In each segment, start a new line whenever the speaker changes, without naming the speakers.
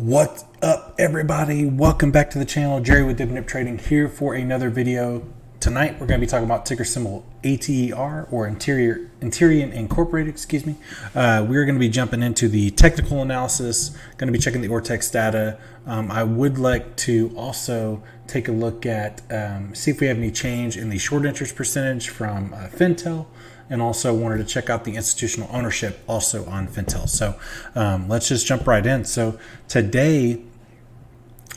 What's up, everybody? Welcome back to the channel. Jerry with Dip Trading here for another video. Tonight we're going to be talking about ticker symbol ATER, or Interior Incorporated, excuse me. We're going to be jumping into the technical analysis, going to be checking the Ortex data. I would like to also take a look at, see if we have any change in the short interest percentage from Fintel, and also wanted to check out the institutional ownership also on Fintel. So let's just jump right in. So today,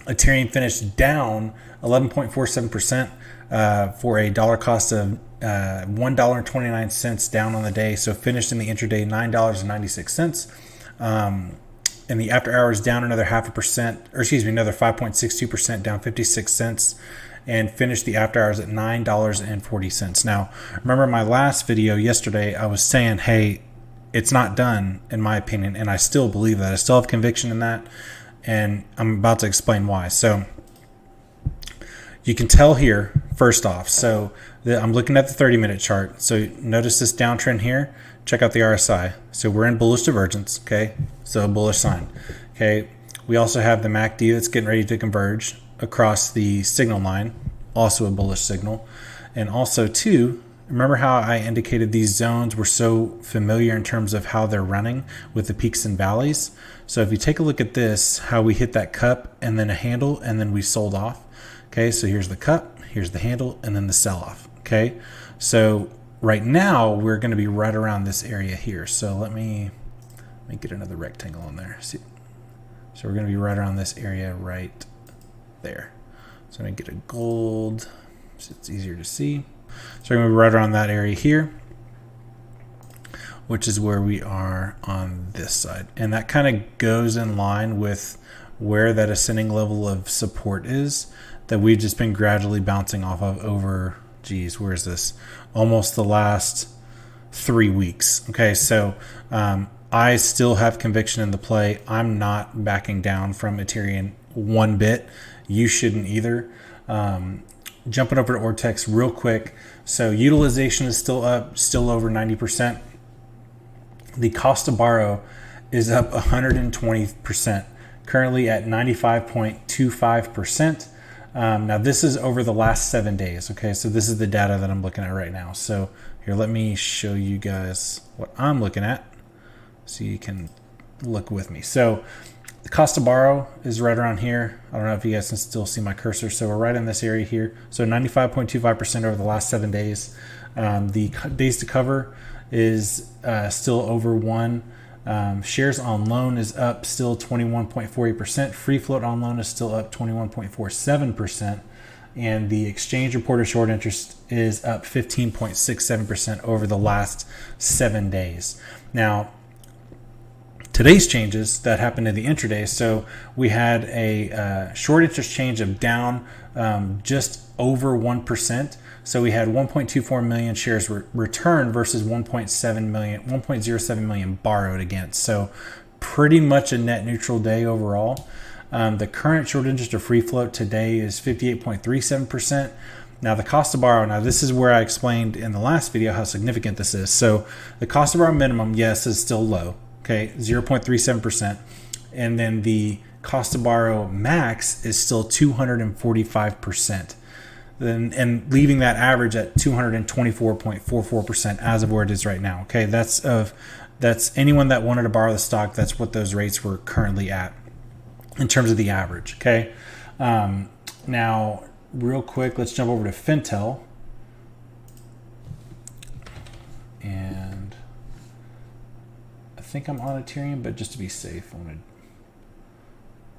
Ethereum finished down 11.47%. For a dollar cost of $1.29 down on the day. So finished in the intraday $9.96. In the after hours down another 0.5%, or excuse me, another 5.62%, down 56 cents, and finished the after hours at $9.40. Now, remember my last video yesterday, I was saying, hey, it's not done in my opinion, and I still believe that. I still have conviction in that, and I'm about to explain why. So you can tell here, first off, so I'm looking at the 30-minute chart. So notice this downtrend here. Check out the RSI. So we're in bullish divergence, okay? So a bullish sign, okay? We also have the MACD that's getting ready to converge across the signal line, also a bullish signal. And also, too, remember how I indicated these zones were so familiar in terms of how they're running with the peaks and valleys? So if you take a look at this, how we hit that cup and then a handle and then we sold off. Okay, so here's the cup, here's the handle, and then the sell-off. Okay, so right now we're going to be right around this area here. So let me get another rectangle on there. See, so we're going to be right around this area right there. So I'm going to get a gold so it's easier to see. So we're going to be right around that area here, which is where we are on this side, and that kind of goes in line with where that ascending level of support is that we've just been gradually bouncing off of over, geez, where's this? Almost the last 3 weeks. Okay, so I still have conviction in the play. I'm not backing down from Ethereum one bit. You shouldn't either. Jumping over to Ortex real quick. So utilization is still up, still over 90%. The cost to borrow is up 120%, currently at 95.25%. Now this is over the last 7 days. Okay, so this is the data that I'm looking at right now. So here, let me show you guys what I'm looking at so you can look with me. So the cost to borrow is right around here. I don't know if you guys can still see my cursor. So we're right in this area here. So 95.25% over the last 7 days. The days to cover is still over 1. Shares on loan is up still 21.48%. Free float on loan is still up 21.47%. And the exchange reported short interest is up 15.67% over the last 7 days. Now, today's changes that happened in the intraday. So we had a short interest change of down just over 1%. So we had 1.24 million shares returned versus 1.07 million borrowed against. So pretty much a net neutral day overall. The current short interest or free float today is 58.37%. Now the cost to borrow, now this is where I explained in the last video how significant this is. So the cost to borrow minimum, yes, is still low. Okay, 0.37%. And then the cost to borrow max is still 245%. And leaving that average at 224.44% as of where it is right now. Okay, that's anyone that wanted to borrow the stock. That's what those rates were currently at in terms of the average. Okay, now real quick, let's jump over to Fintel, and I think I'm on Ethereum, but just to be safe, I'm gonna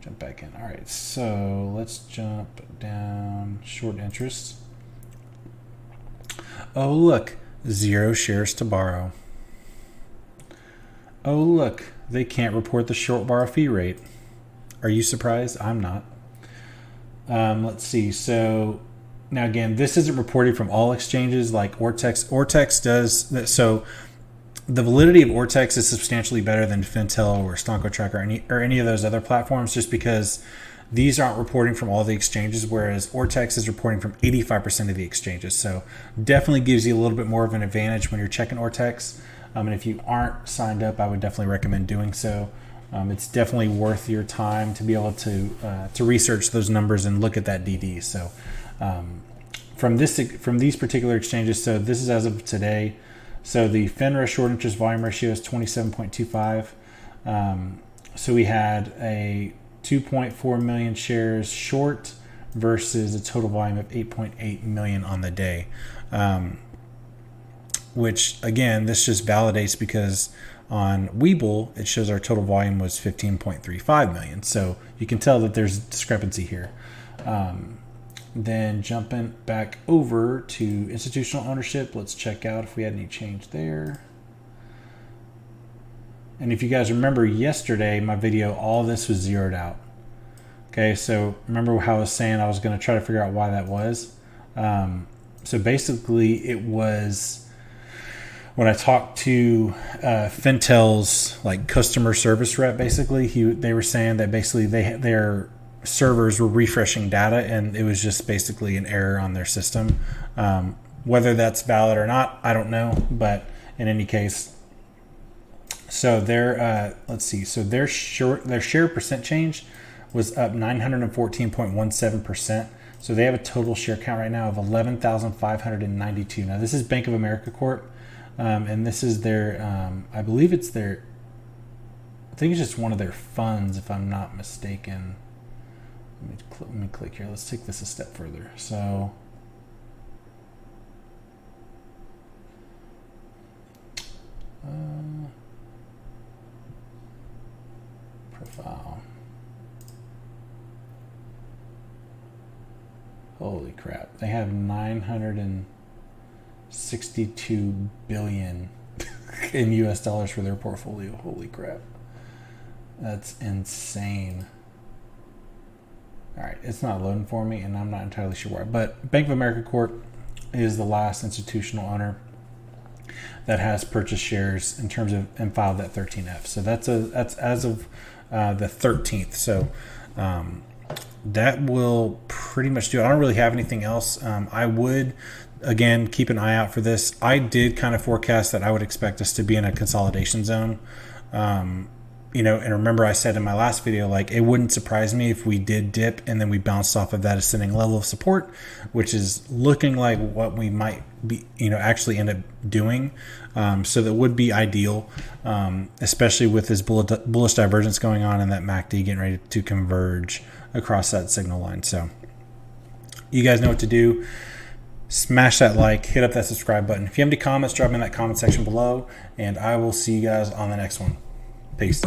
jump back in. All right, so let's jump down. Short interest. Oh, look, 0 shares to borrow. Oh, look, they can't report the short borrow fee rate. Are you surprised? I'm not. Let's see. So now again, this isn't reported from all exchanges like Ortex. Ortex does that. So the validity of Ortex is substantially better than Fintel or StockMarket or any of those other platforms, just because these aren't reporting from all the exchanges, whereas Ortex is reporting from 85% of the exchanges. So definitely gives you a little bit more of an advantage when you're checking Ortex. And if you aren't signed up, I would definitely recommend doing so. it's definitely worth your time to be able to research those numbers and look at that DD. So from these particular exchanges, so this is as of today. So the Finra short interest volume ratio is 27.25. So we had a 2.4 million shares short versus a total volume of 8.8 million on the day. Which again, this just validates because on Webull, it shows our total volume was 15.35 million. So you can tell that there's discrepancy here. Then jumping back over to institutional ownership, let's check out if we had any change there. And if you guys remember yesterday, my video, all this was zeroed out. Okay, so remember how I was saying I was going to try to figure out why that was. So basically it was when I talked to Fintel's like customer service rep, basically they were saying that basically their servers were refreshing data and it was just basically an error on their system. Whether that's valid or not, I don't know, but in any case, so their let's see, so their share percent change was up 914.17%. So they have a total share count right now of 11,592. Now this is Bank of America Corp, and this is their I believe it's their, I think it's just one of their funds if I'm not mistaken. Let me click here. Let's take this a step further. So profile. Holy crap. They have 962 billion in US dollars for their portfolio. Holy crap. That's insane. All right, it's not loading for me, and I'm not entirely sure why. But Bank of America Corp is the last institutional owner that has purchased shares in terms of and filed that 13F. So that's as of the 13th. So that will pretty much do it. I don't really have anything else. I would again keep an eye out for this. I did kind of forecast that I would expect us to be in a consolidation zone. You know, and remember I said in my last video, like it wouldn't surprise me if we did dip and then we bounced off of that ascending level of support, which is looking like what we might be, you know, actually end up doing. So that would be ideal, especially with this bullish divergence going on and that MACD getting ready to converge across that signal line. So you guys know what to do. Smash that like, hit up that subscribe button. If you have any comments, drop them in that comment section below, and I will see you guys on the next one. Peace.